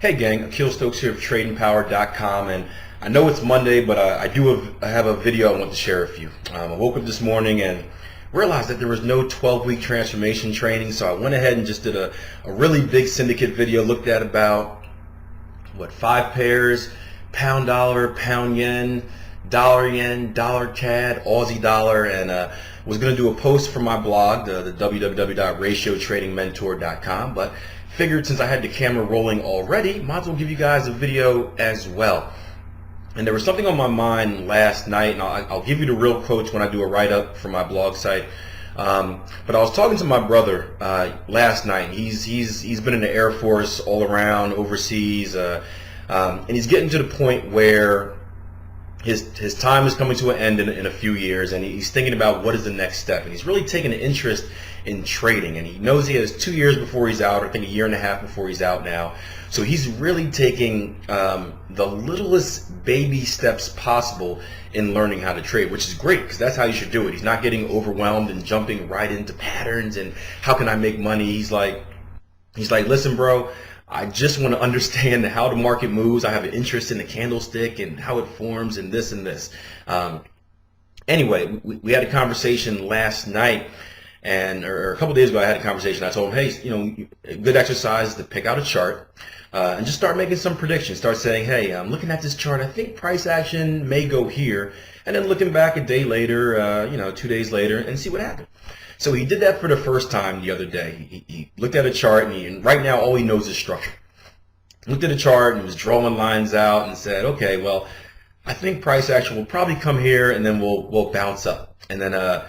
Hey gang, Akil Stokes here of TradingPower.com, and I know it's Monday, but I have a video I want to share with you. I woke up this morning and realized that there was no 12-week transformation training, so I went ahead and just did a really big syndicate video, looked at about, 5 pairs, pound dollar, pound yen, dollar CAD, Aussie dollar, and was going to do a post for my blog, the www.ratiotradingmentor.com, but figured since I had the camera rolling already, might as well give you guys a video as well. And there was something on my mind last night, and I'll give you the real quotes when I do a write-up for my blog site. But I was talking to my brother last night. He's been in the Air Force all around, overseas, and he's getting to the point where his time is coming to an end in a few years, and he's thinking about what is the next step. And he's really taking an interest in trading, and he knows he has 2 years before he's out, or I think a year and a half before he's out now. So he's really taking the littlest baby steps possible in learning how to trade, which is great because that's how you should do it. He's not getting overwhelmed and jumping right into patterns and how can I make money. He's like, listen, bro, I just want to understand how the market moves. I have an interest in the candlestick and how it forms and this and this. Anyway, we had a conversation last night, or a couple days ago I had a conversation. I told him, hey, a good exercise is to pick out a chart and just start making some predictions. Start saying, hey, I'm looking at this chart. I think price action may go here. And then looking back a day later, 2 days later, and see what happened. So he did that for the first time the other day. He looked at a chart, and right now all he knows is structure. Looked at a chart and was drawing lines out and said, okay, well, I think price action will probably come here and then we'll bounce up. And then lo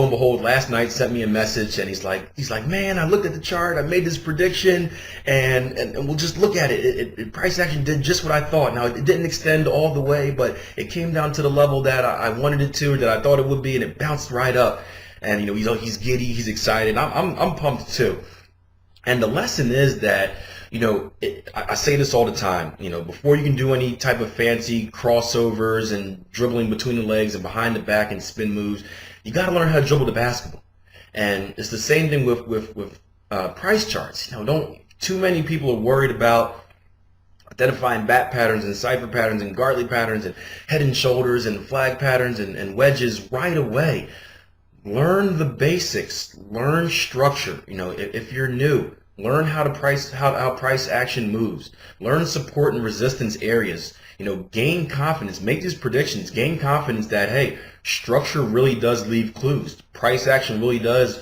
and behold, last night sent me a message, and he's like, man, I looked at the chart, I made this prediction, and we'll just look at it. Price action did just what I thought. Now it didn't extend all the way, but it came down to the level that I wanted it to, that I thought it would be, and it bounced right up. And he's giddy, he's excited. I'm pumped too. And the lesson is that I say this all the time. Before you can do any type of fancy crossovers and dribbling between the legs and behind the back and spin moves, you got to learn how to dribble the basketball. And it's the same thing with price charts. Don't too many people are worried about identifying bat patterns and cipher patterns and Gartley patterns and head and shoulders and flag patterns and wedges right away. Learn the basics. Learn structure. If you're new, learn how price action moves. Learn support and resistance areas. Gain confidence. Make these predictions. Gain confidence that, hey, structure really does leave clues. Price action really does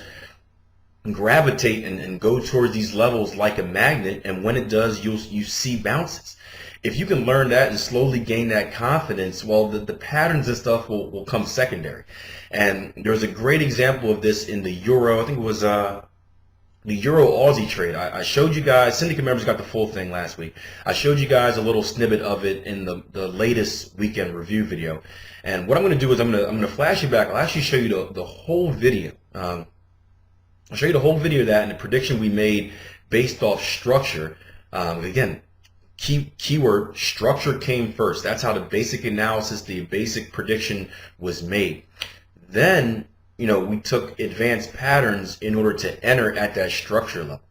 gravitate and go towards these levels like a magnet. And when it does, you see bounces. If you can learn that and slowly gain that confidence, well, the patterns and stuff will come secondary. And there's a great example of this in the Euro. I think it was the Euro Aussie trade. I showed you guys, syndicate members got the full thing last week. I showed you guys a little snippet of it in the latest weekend review video. And what I'm going to do is I'm going to flash you back. I'll actually show you the whole video. I'll show you the whole video of that and the prediction we made based off structure. Again, keyword structure came first. That's how the basic analysis, the basic prediction was made. Then we took advanced patterns in order to enter at that structure level.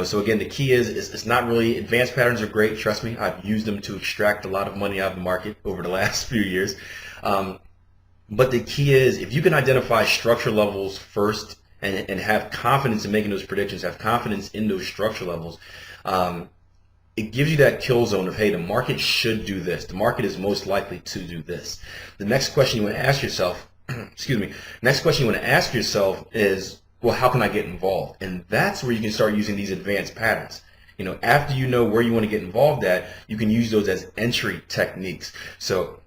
So again, the key is it's not really, advanced patterns are great, trust me. I've used them to extract a lot of money out of the market over the last few years. But the key is, if you can identify structure levels first and have confidence in making those predictions, have confidence in those structure levels, it gives you that kill zone of, hey, the market should do this. The market is most likely to do this. The next question you want to ask yourself, next question you want to ask yourself is, well, how can I get involved? And that's where you can start using these advanced patterns. After you know where you want to get involved at, you can use those as entry techniques. So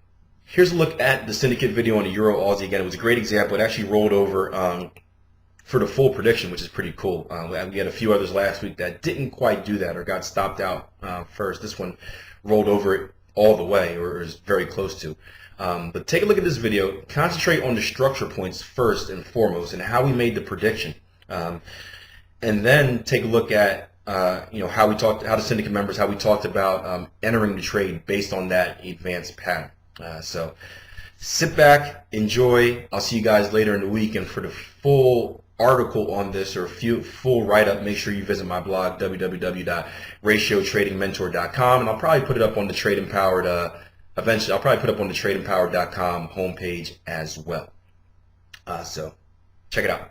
here's a look at the syndicate video on the Euro Aussie. Again, it was a great example. It actually rolled over for the full prediction, which is pretty cool. We had a few others last week that didn't quite do that or got stopped out first. This one rolled over it all the way, or is very close to. But take a look at this video. Concentrate on the structure points first and foremost, and how we made the prediction, and then take a look at how the syndicate members, how we talked about entering the trade based on that advanced pattern. So sit back, enjoy. I'll see you guys later in the week, and for the full article on this or a full write-up, make sure you visit my blog, www.ratiotradingmentor.com, and I'll probably put it up on the Trade Empowered, eventually I'll probably put it up on the tradeempowered.com homepage as well. So check it out.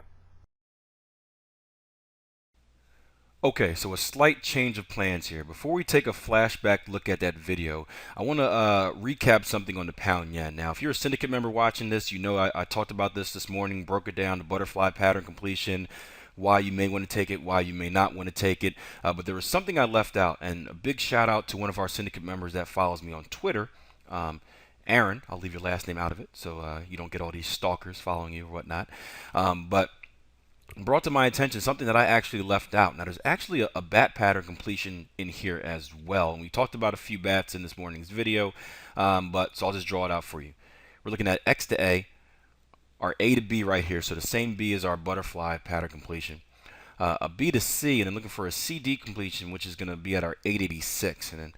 Okay, so a slight change of plans here. Before we take a flashback look at that video, I want to recap something on the pound yen. Now, if you're a syndicate member watching this, you know I talked about this morning, broke it down, the butterfly pattern completion, why you may want to take it, why you may not want to take it. But there was something I left out, and a big shout out to one of our syndicate members that follows me on Twitter. Aaron, I'll leave your last name out of it so you don't get all these stalkers following you or whatnot. But brought to my attention something that I actually left out. Now, there's actually a bat pattern completion in here as well. And we talked about a few bats in this morning's video, so I'll just draw it out for you. We're looking at X to A, our A to B right here. So the same B as our butterfly pattern completion. A B to C, and then looking for a CD completion, which is going to be at our 886. And then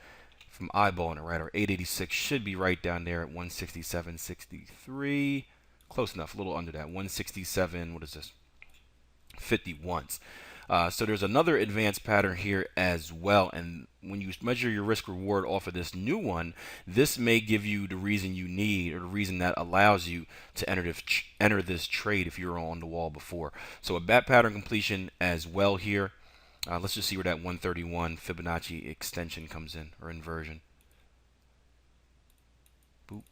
from eyeballing it, right, our 886 should be right down there at 167.63. Close enough, a little under that. 167, what is this? 51s. So there's another advanced pattern here as well, and when you measure your risk reward off of this new one, this may give you the reason you need, or the reason that allows you to enter this trade if you're on the wall before. So a bat pattern completion as well here. Let's just see where that 131 Fibonacci extension comes in, or inversion. Boop,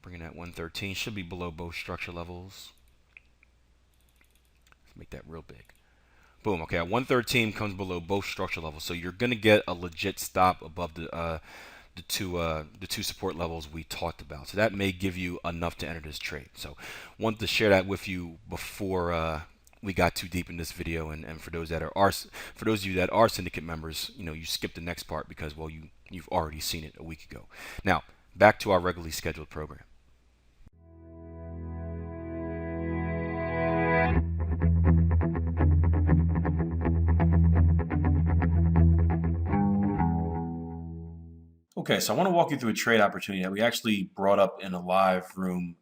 bringing that 113, should be below both structure levels. Make that real big. Boom. Okay, at 113 comes below both structure levels, so you're gonna get a legit stop above the two support levels we talked about. So that may give you enough to enter this trade. So wanted to share that with you before we got too deep in this video. And for those for those of you that are syndicate members, you know, you skipped the next part because, well, you've already seen it a week ago. Now back to our regularly scheduled program. Okay, so I want to walk you through a trade opportunity that we actually brought up in a live room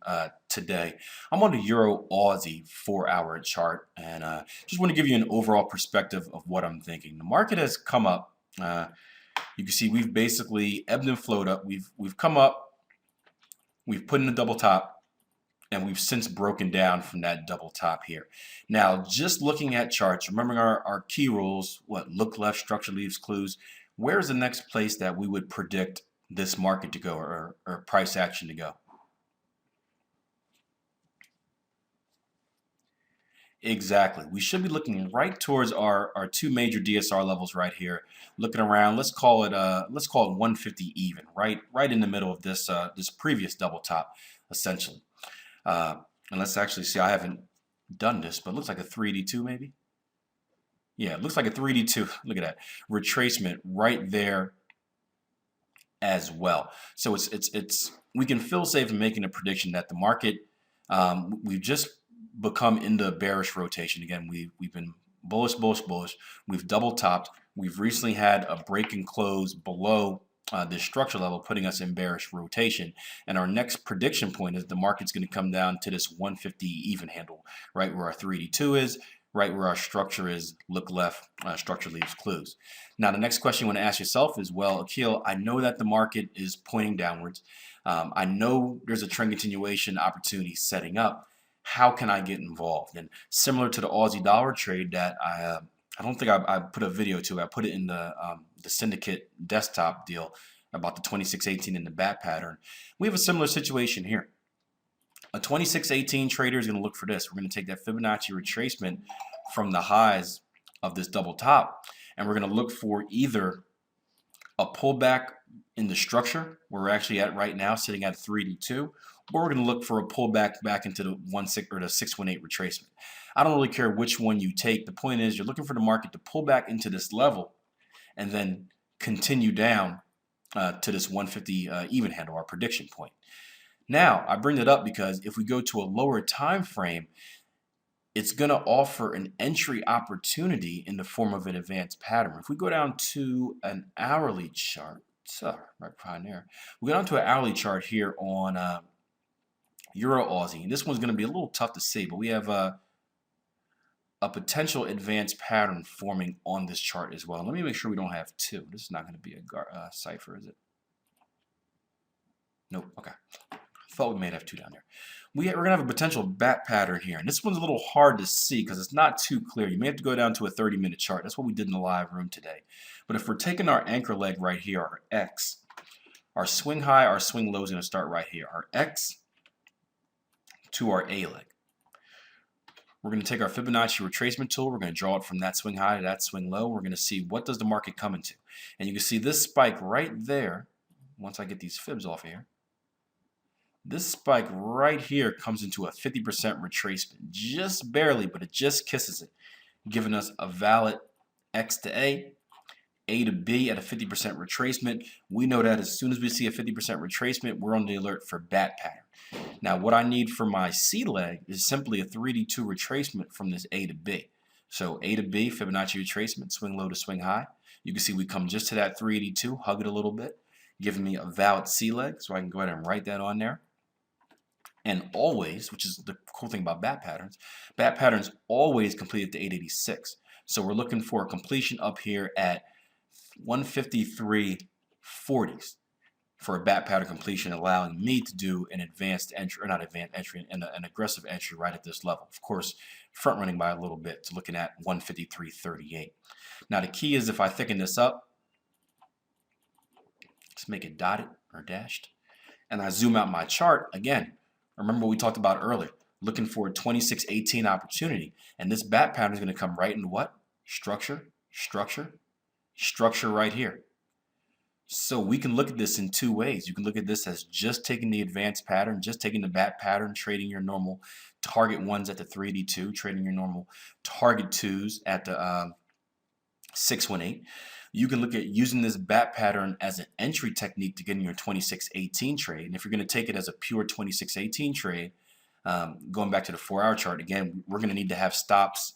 today. I'm on the Euro Aussie 4-hour chart, and just want to give you an overall perspective of what I'm thinking. The market has come up. You can see we've basically ebbed and flowed up. We've come up, we've put in a double top, and we've since broken down from that double top here. Now, just looking at charts, remembering our key rules, look left, structure leaves clues. Where's the next place that we would predict this market to go, or price action to go? Exactly. We should be looking right towards our two major DSR levels right here. Looking around, let's call it 150 even, right in the middle of this this previous double top, essentially. And let's actually see. I haven't done this, but it looks like a 382 maybe. Yeah, it looks like a 382. Look at that retracement right there as well. So it's we can feel safe in making a prediction that the market, we've just become into bearish rotation again. We've been bullish, bullish, bullish. We've double topped. We've recently had a break and close below this structure level, putting us in bearish rotation. And our next prediction point is the market's going to come down to this 150 even handle, right where our 382 is, right where our structure is. Look left, structure leaves clues. Now, the next question you want to ask yourself is, well, Akil, I know that the market is pointing downwards. I know there's a trend continuation opportunity setting up. How can I get involved? And similar to the Aussie dollar trade that I don't think I put a video to. I put it in the syndicate desktop deal about the 2618 in the bat pattern. We have a similar situation here. A 2618 trader is going to look for this. We're going to take that Fibonacci retracement from the highs of this double top, and we're going to look for either a pullback in the structure where we're actually at right now, sitting at 382, or we're going to look for a pullback back into the 618 retracement. I don't really care which one you take. The point is you're looking for the market to pull back into this level and then continue down to this 150 even handle, our prediction point. Now, I bring it up because if we go to a lower time frame, it's going to offer an entry opportunity in the form of an advanced pattern. If we go down to an hourly chart, right behind there, we go down to an hourly chart here on Euro Aussie, and this one's going to be a little tough to see, but we have a potential advanced pattern forming on this chart as well. Let me make sure we don't have two. This is not going to be a cipher, is it? Nope. Okay. Thought we may have two down there. We're going to have a potential bat pattern here. And this one's a little hard to see because it's not too clear. You may have to go down to a 30-minute chart. That's what we did in the live room today. But if we're taking our anchor leg right here, our X, our swing high, our swing low is going to start right here. Our X to our A leg. We're going to take our Fibonacci retracement tool. We're going to draw it from that swing high to that swing low. We're going to see what does the market come into. And you can see this spike right there. Once I get these fibs off here. This spike right here comes into a 50% retracement. Just barely, but it just kisses it. Giving us a valid X to A to B at a 50% retracement. We know that as soon as we see a 50% retracement, we're on the alert for bat pattern. Now, what I need for my C leg is simply a 3D2 retracement from this A to B. So A to B, Fibonacci retracement, swing low to swing high. You can see we come just to that 382, hug it a little bit, giving me a valid C leg. So I can go ahead and write that on there. And always, which is the cool thing about bat patterns always complete at the 886. So we're looking for a completion up here at 153.40s for a bat pattern completion, allowing me to do an advanced entry, or not advanced entry, an aggressive entry right at this level. Of course, front running by a little bit to looking at 153.38. Now the key is if I thicken this up, let's make it dotted or dashed, and I zoom out my chart again. Remember what we talked about earlier, looking for a 2618 opportunity, and this bat pattern is going to come right into what? Structure, structure, structure right here. So we can look at this in two ways. You can look at this as just taking the advanced pattern, just taking the bat pattern, trading your normal target ones at the 382, trading your normal target twos at the 618. You can look at using this bat pattern as an entry technique to get in your 2618 trade. And if you're going to take it as a pure 2618 trade, going back to the 4-hour chart, again, we're going to need to have stops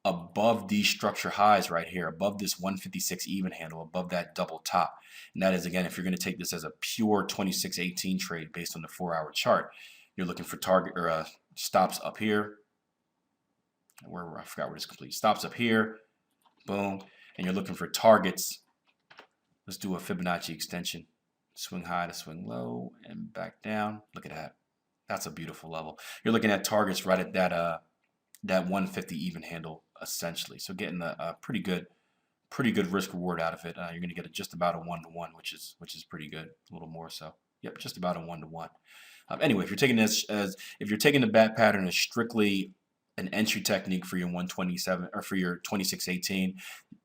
above these structure highs right here, above this 156 even handle, above that double top. And that is, again, if you're going to take this as a pure 2618 trade based on the 4-hour chart, you're looking for target or stops up here. I forgot where this complete. Stops up here, boom. And you're looking for targets. Let's do a Fibonacci extension. Swing high to swing low and back down. Look at that. That's a beautiful level. You're looking at targets right at that 150 even handle essentially. So getting a pretty good risk reward out of it. You're going to get just about a 1-to-1, which is pretty good. A little more so. Yep, just about a 1-to-1. Anyway, if you're taking this if you're taking the bat pattern as strictly an entry technique for your 127 or for your 2618,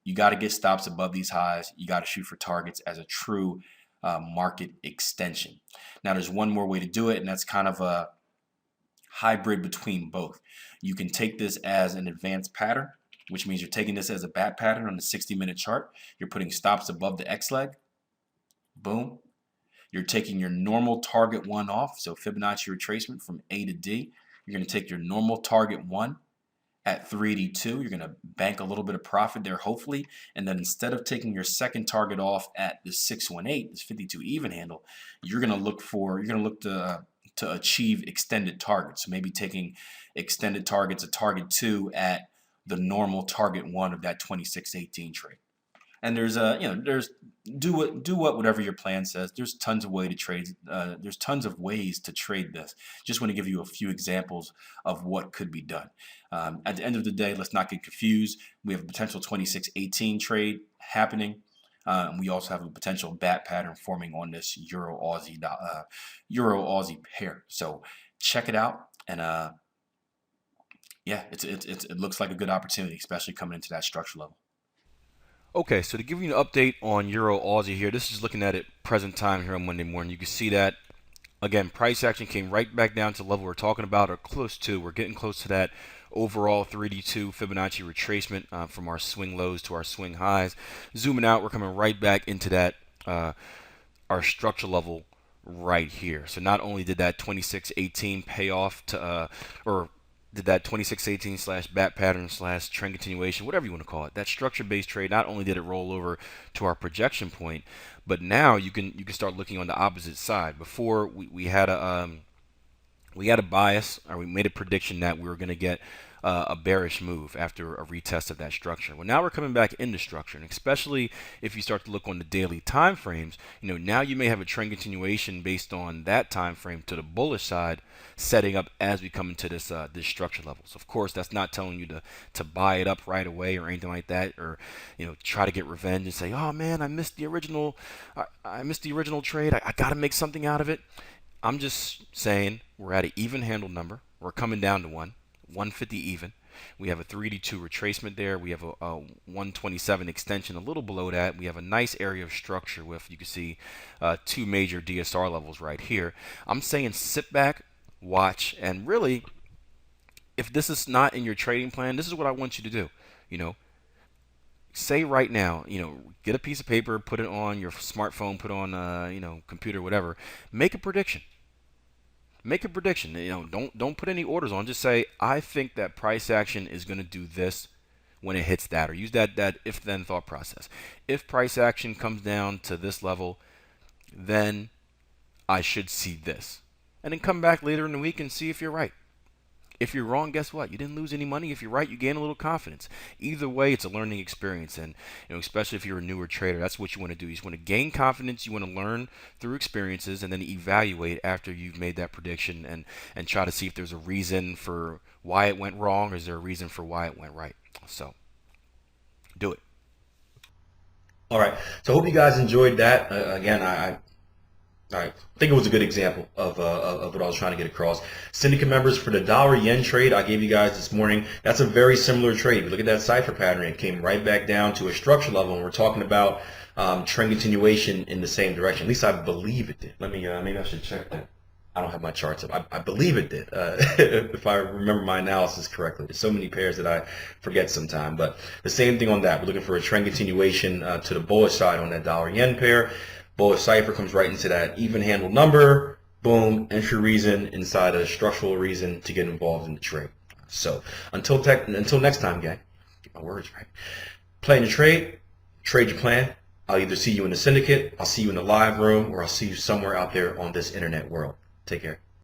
you got to get stops above these highs. You got to shoot for targets as a true market extension. Now, there's one more way to do it, and that's kind of a hybrid between both. You can take this as an advanced pattern, which means you're taking this as a bat pattern on the 60-minute chart. You're putting stops above the X leg. Boom. You're taking your normal target one off, so Fibonacci retracement from A to D. You're going to take your normal target one at 382. You're going to bank a little bit of profit there, hopefully. And then instead of taking your second target off at the 618, this 52 even handle, you're going to look to achieve extended targets. So maybe taking extended targets, a target 2 at the normal target 1 of that 2618 trade. And there's do whatever your plan says. There's tons of ways to trade. There's tons of ways to trade this. Just want to give you a few examples of what could be done. At the end of the day, let's not get confused. We have a potential 2618 trade happening. We also have a potential bat pattern forming on this Euro Aussie pair. So check it out, and yeah, it looks like a good opportunity, especially coming into that structure level. Okay, so to give you an update on Euro Aussie here, this is looking at it present time here on Monday morning. You can see that, again, price action came right back down to the level we're talking about, or close to. We're getting close to that overall 3D2 Fibonacci retracement from our swing lows to our swing highs. Zooming out, we're coming right back into that our structure level right here. So not only did that 2618 pay off to, or did that 2618 slash bat pattern slash trend continuation, whatever you want to call it, that structure-based trade, not only did it roll over to our projection point, but now you can start looking on the opposite side. Before we had a bias, or we made a prediction that we were going to get a bearish move after a retest of that structure. Well, now we're coming back into structure, and especially if you start to look on the daily time frames, now you may have a trend continuation based on that time frame to the bullish side, setting up as we come into this this structure levels. Of course, that's not telling you to buy it up right away or anything like that, or try to get revenge and say, oh man, I missed the original trade. I got to make something out of it. I'm just saying we're at an even handle number. We're coming down to 150 even. We have a 382 retracement there. We have a 127 extension a little below that. We have a nice area of structure with, you can see, two major DSR levels right here. I'm saying sit back, watch, and really, if this is not in your trading plan, this is what I want you to do. Say right now, get a piece of paper, put it on your smartphone, put on, computer, whatever. Make a prediction. Make a prediction. Don't put any orders on. Just say, I think that price action is going to do this when it hits that, or use that if-then thought process. If price action comes down to this level, then I should see this. And then come back later in the week and see if you're right. If you're wrong, guess what? You didn't lose any money. If you're right, you gain a little confidence. Either way, it's a learning experience, and especially if you're a newer trader, that's what you want to do. You just want to gain confidence. You want to learn through experiences, and then evaluate after you've made that prediction, and try to see if there's a reason for why it went wrong, or is there a reason for why it went right. So, do it. All right. So I hope you guys enjoyed that. Again, I think it was a good example of what I was trying to get across. Syndicate members, for the dollar-yen trade I gave you guys this morning, that's a very similar trade. If you look at that cipher pattern, it came right back down to a structure level, and we're talking about trend continuation in the same direction. At least I believe it did. Maybe I should check that. I don't have my charts up. I believe it did, if I remember my analysis correctly. There's so many pairs that I forget sometime. But the same thing on that. We're looking for a trend continuation to the bullish side on that dollar-yen pair. Bullish cipher comes right into that even handle number. Boom, entry reason inside a structural reason to get involved in the trade. So until next time, gang, get my words right. Plan your trade your plan. I'll either see you in the syndicate, I'll see you in the live room, or I'll see you somewhere out there on this internet world. Take care.